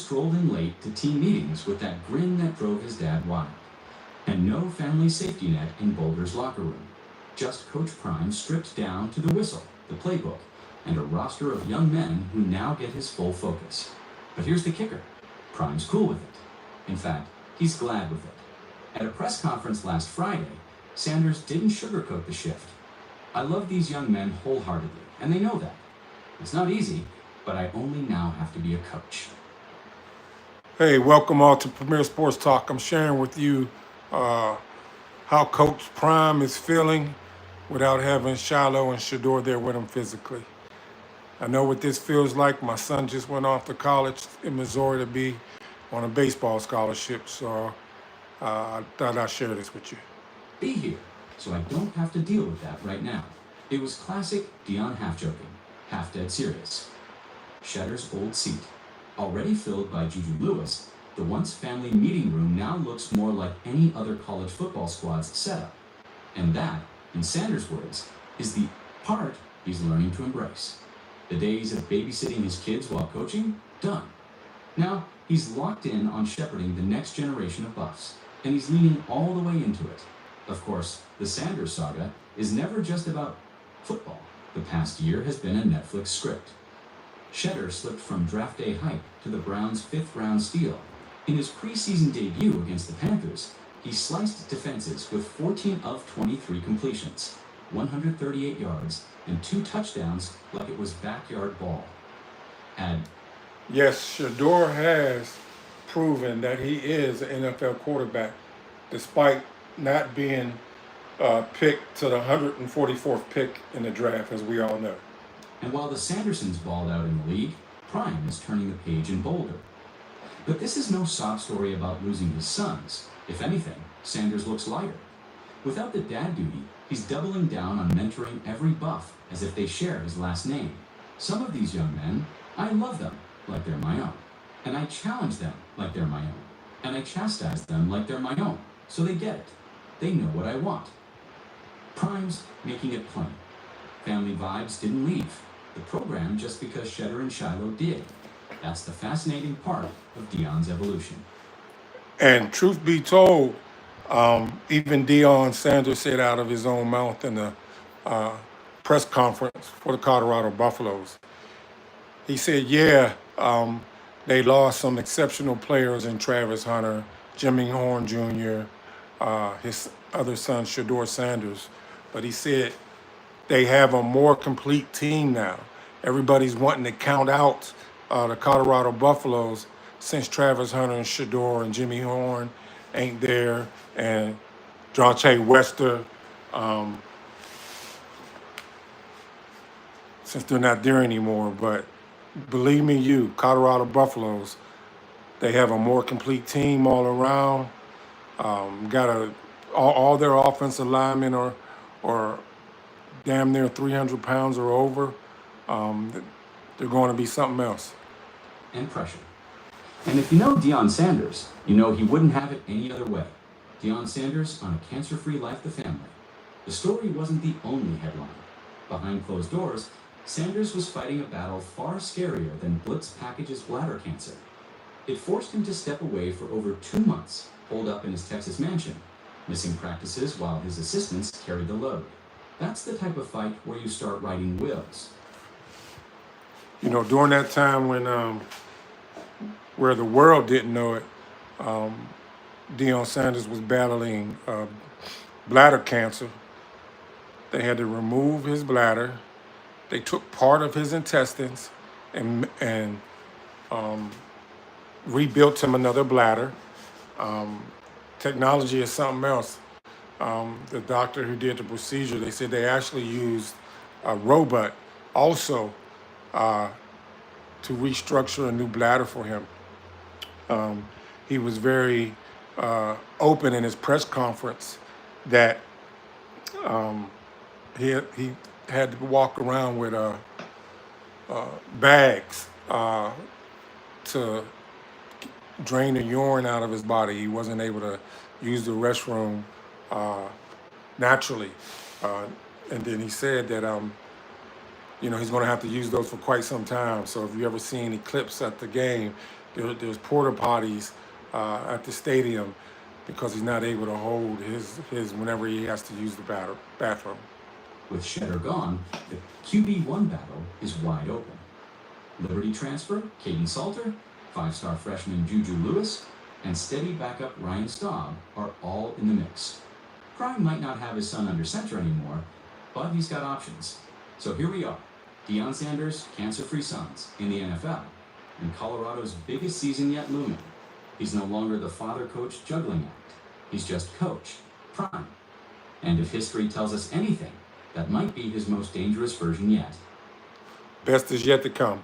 strolled in late to team meetings with that grin that drove his dad wild. And no family safety net in Boulder's locker room. Just Coach Prime stripped down to the whistle, the playbook, and a roster of young men who now get his full focus. But here's the kicker. Prime's cool with it. In fact, he's glad with it. At a press conference last Friday, Sanders didn't sugarcoat the shift. I love these young men wholeheartedly, and they know that. It's not easy, but I only now have to be a coach. Hey, welcome all to Premier Sports Talk. I'm sharing with you how Coach Prime is feeling without having Shilio and Shedeur there with him physically. I know what this feels like. My son just went off to college in Missouri to be on a baseball scholarship, so I thought I'd share this with you. Be here, so I don't have to deal with that right now. It was classic Dion half-joking, half-dead serious. Shedeur's old seat, already filled by Juju Lewis, the once family meeting room now looks more like any other college football squad's setup. And that, in Sanders' words, is the part he's learning to embrace. The days of babysitting his kids while coaching, done. Now, he's locked in on shepherding the next generation of Buffs, and he's leaning all the way into it. Of course, the Sanders saga is never just about football. The past year has been a Netflix script. Shedeur slipped from draft day hype to the Browns' 5th-round steal. In his preseason debut against the Panthers, he sliced defenses with 14 of 23 completions, 138 yards, and 2 touchdowns like it was backyard ball. Yes, Shedeur has proven that he is an NFL quarterback, despite not being picked to the 144th pick in the draft, as we all know. And while the Sandersons balled out in the league, Prime is turning the page in Boulder. But this is no sob story about losing his sons. If anything, Sanders looks lighter. Without the dad duty, he's doubling down on mentoring every Buff as if they share his last name. Some of these young men, I love them like they're my own. And I challenge them like they're my own. And I chastise them like they're my own. So they get it. They know what I want. Prime's making it plain. Family vibes didn't leave the program just because Shedeur and Shilio did. That's the fascinating part of Dion's evolution. And truth be told, even Deion Sanders said out of his own mouth in the press conference for the Colorado Buffaloes, he said, they lost some exceptional players in Travis Hunter, Jimmy Horn Jr., his other son, Shedeur Sanders. But he said they have a more complete team now. Everybody's wanting to count out the Colorado Buffaloes since Travis Hunter and Shedeur and Jimmy Horn ain't there, and Jonte Wester, since they're not there anymore. But believe me, Colorado Buffaloes, they have a more complete team all around. All their offensive linemen are damn near 300 pounds or over. They're going to be something else. And pressure. And if you know Deion Sanders, you know he wouldn't have it any other way. Deion Sanders on a cancer-free life, the family. The story wasn't the only headline. Behind closed doors, Sanders was fighting a battle far scarier than Blitz Package's bladder cancer. It forced him to step away for over 2 months, holed up in his Texas mansion, missing practices while his assistants carried the load. That's the type of fight where you start writing wills. You know, during that time when where the world didn't know it, Deion Sanders was battling bladder cancer. They had to remove his bladder. They took part of his intestines and rebuilt him another bladder. Technology is something else. The doctor who did the procedure, they said they actually used a robot also to restructure a new bladder for him. He was very open in his press conference that he had to walk around with bags to drain the urine out of his body. He wasn't able to use the restroom naturally. And then he said that he's going to have to use those for quite some time. So if you ever see any clips at the game, There's porta potties at the stadium because he's not able to hold his whenever he has to use the bathroom. With Shedeur gone, the QB1 battle is wide open. Liberty transfer, Caden Salter, 5-star freshman Juju Lewis, and steady backup Ryan Staub are all in the mix. Prime might not have his son under center anymore, but he's got options. So here we are, Deion Sanders' cancer-free sons in the NFL, and Colorado's biggest season yet looming. He's no longer the father-coach juggling act. He's just Coach Prime. And if history tells us anything, that might be his most dangerous version yet. Best is yet to come.